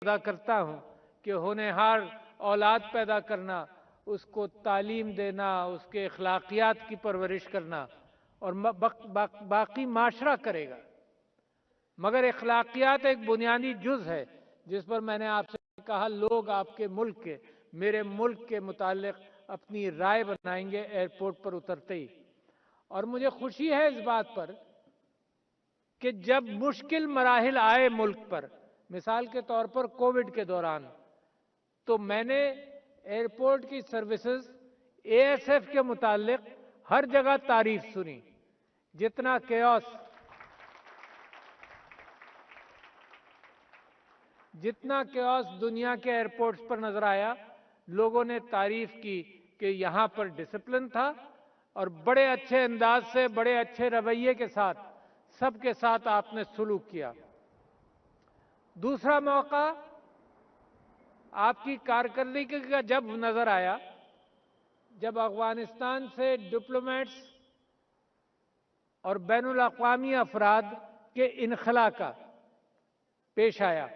ادا کرتا ہوں کہ ہونہار اولاد پیدا کرنا، اس کو تعلیم دینا، اس کے اخلاقیات کی پرورش کرنا اور باقی معاشرہ کرے گا، مگر اخلاقیات ایک بنیادی جز ہے جس پر میں نے آپ سے کہا لوگ آپ کے ملک کے، میرے ملک کے متعلق اپنی رائے بنائیں گے ایئرپورٹ پر اترتے ہی۔ اور مجھے خوشی ہے اس بات پر کہ جب مشکل مراحل آئے ملک پر، مثال کے طور پر کووڈ کے دوران، تو میں نے ایئرپورٹ کی سروسز اے ایس ایف کے متعلق ہر جگہ تعریف سنی۔ جتنا کیوس دنیا کے ایئرپورٹس پر نظر آیا، لوگوں نے تعریف کی کہ یہاں پر ڈسپلن تھا اور بڑے اچھے انداز سے، بڑے اچھے رویے کے ساتھ سب کے ساتھ آپ نے سلوک کیا۔ دوسرا موقع آپ کی کارکردگی کا جب نظر آیا، جب افغانستان سے ڈپلومیٹس اور بین الاقوامی افراد کے انخلا کا پیش آیا۔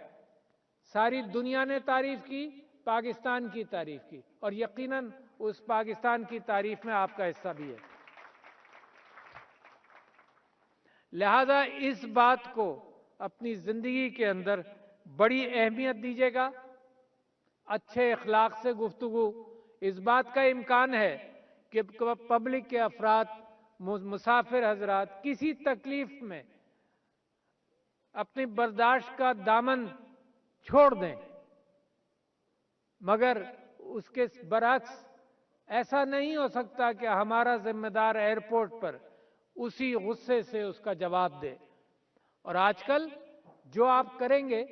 ساری دنیا نے تعریف کی، پاکستان کی تعریف کی، اور یقیناً اس پاکستان کی تعریف میں آپ کا حصہ بھی ہے۔ لہذا اس بات کو اپنی زندگی کے اندر بڑی اہمیت دیجیے گا۔ اچھے اخلاق سے گفتگو، اس بات کا امکان ہے کہ پبلک کے افراد، مسافر حضرات کسی تکلیف میں اپنی برداشت کا دامن چھوڑ دیں، مگر اس کے برعکس ایسا نہیں ہو سکتا کہ ہمارا ذمہ دار ایئرپورٹ پر اسی غصے سے اس کا جواب دے۔ اور آج کل جو آپ کریں گے،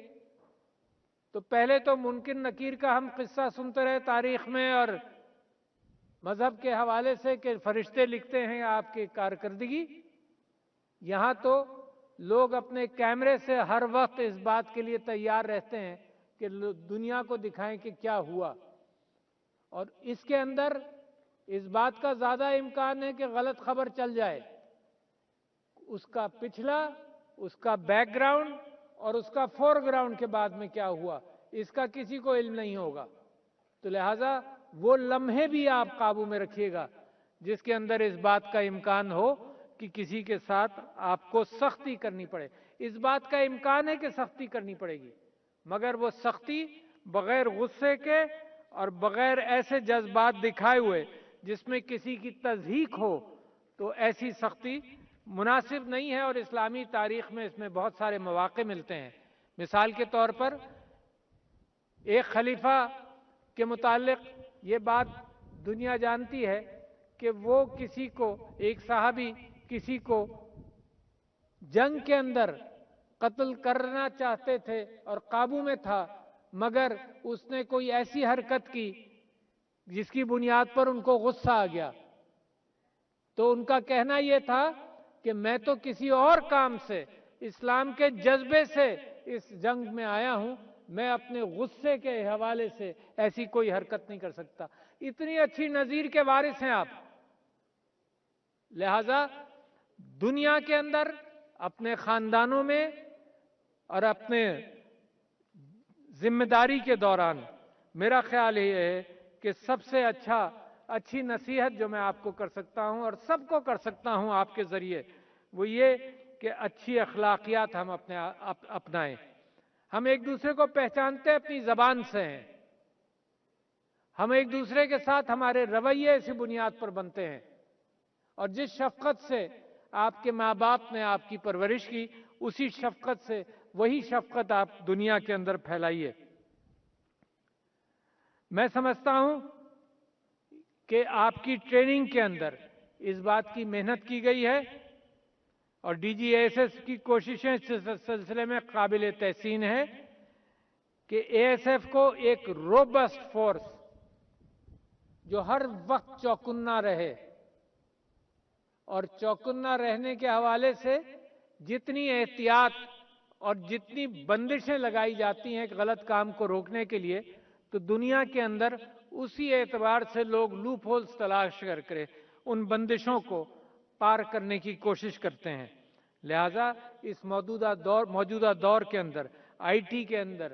تو پہلے تو منکر نکیر کا ہم قصہ سنتے رہے تاریخ میں اور مذہب کے حوالے سے کہ فرشتے لکھتے ہیں آپ کی کارکردگی، یہاں تو لوگ اپنے کیمرے سے ہر وقت اس بات کے لیے تیار رہتے ہیں کہ دنیا کو دکھائیں کہ کیا ہوا۔ اور اس کے اندر اس بات کا زیادہ امکان ہے کہ غلط خبر چل جائے، اس کا پچھلا، اس کا بیک گراؤنڈ اور اس کا فور گراؤنڈ کے بعد میں کیا ہوا، اس کا کسی کو علم نہیں ہوگا۔ تو لہٰذا وہ لمحے بھی آپ قابو میں رکھیے گا جس کے اندر اس بات کا امکان ہو کہ کسی کے ساتھ آپ کو سختی کرنی پڑے۔ اس بات کا امکان ہے کہ سختی کرنی پڑے گی، مگر وہ سختی بغیر غصے کے اور بغیر ایسے جذبات دکھائے ہوئے جس میں کسی کی تضحیک ہو، تو ایسی سختی مناسب نہیں ہے۔ اور اسلامی تاریخ میں اس میں بہت سارے مواقع ملتے ہیں۔ مثال کے طور پر ایک خلیفہ کے متعلق یہ بات دنیا جانتی ہے کہ وہ کسی کو، ایک صحابی کسی کو جنگ کے اندر قتل کرنا چاہتے تھے اور قابو میں تھا، مگر اس نے کوئی ایسی حرکت کی جس کی بنیاد پر ان کو غصہ آ گیا۔ تو ان کا کہنا یہ تھا کہ میں تو کسی اور کام سے، اسلام کے جذبے سے اس جنگ میں آیا ہوں، میں اپنے غصے کے حوالے سے ایسی کوئی حرکت نہیں کر سکتا۔ اتنی اچھی نظیر کے وارث ہیں آپ۔ لہذا دنیا کے اندر، اپنے خاندانوں میں اور اپنے ذمہ داری کے دوران میرا خیال یہ ہے کہ سب سے اچھی نصیحت جو میں آپ کو کر سکتا ہوں اور سب کو کر سکتا ہوں آپ کے ذریعے، وہ یہ کہ اچھی اخلاقیات ہم اپنائیں۔ ہم ایک دوسرے کو پہچانتے اپنی زبان سے ہیں، ہم ایک دوسرے کے ساتھ ہمارے رویے اسی بنیاد پر بنتے ہیں، اور جس شفقت سے آپ کے ماں باپ نے آپ کی پرورش کی، اسی شفقت سے وہی شفقت آپ دنیا کے اندر پھیلائیے۔ میں سمجھتا ہوں کہ آپ کی ٹریننگ کے اندر اس بات کی محنت کی گئی ہے، اور ڈی جی ایس ایس کی کوششیں اس سلسلے میں قابل تحسین ہے کہ اے ایس ایف کو ایک روبسٹ فورس جو ہر وقت چوکنا رہے، اور چوکنا رہنے کے حوالے سے جتنی احتیاط اور جتنی بندشیں لگائی جاتی ہیں غلط کام کو روکنے کے لیے، تو دنیا کے اندر اسی اعتبار سے لوگ لوپ ہولز تلاش کر ان بندشوں کو پار کرنے کی کوشش کرتے ہیں۔ لہذا اس موجودہ دور کے اندر، آئی ٹی کے اندر،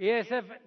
ASF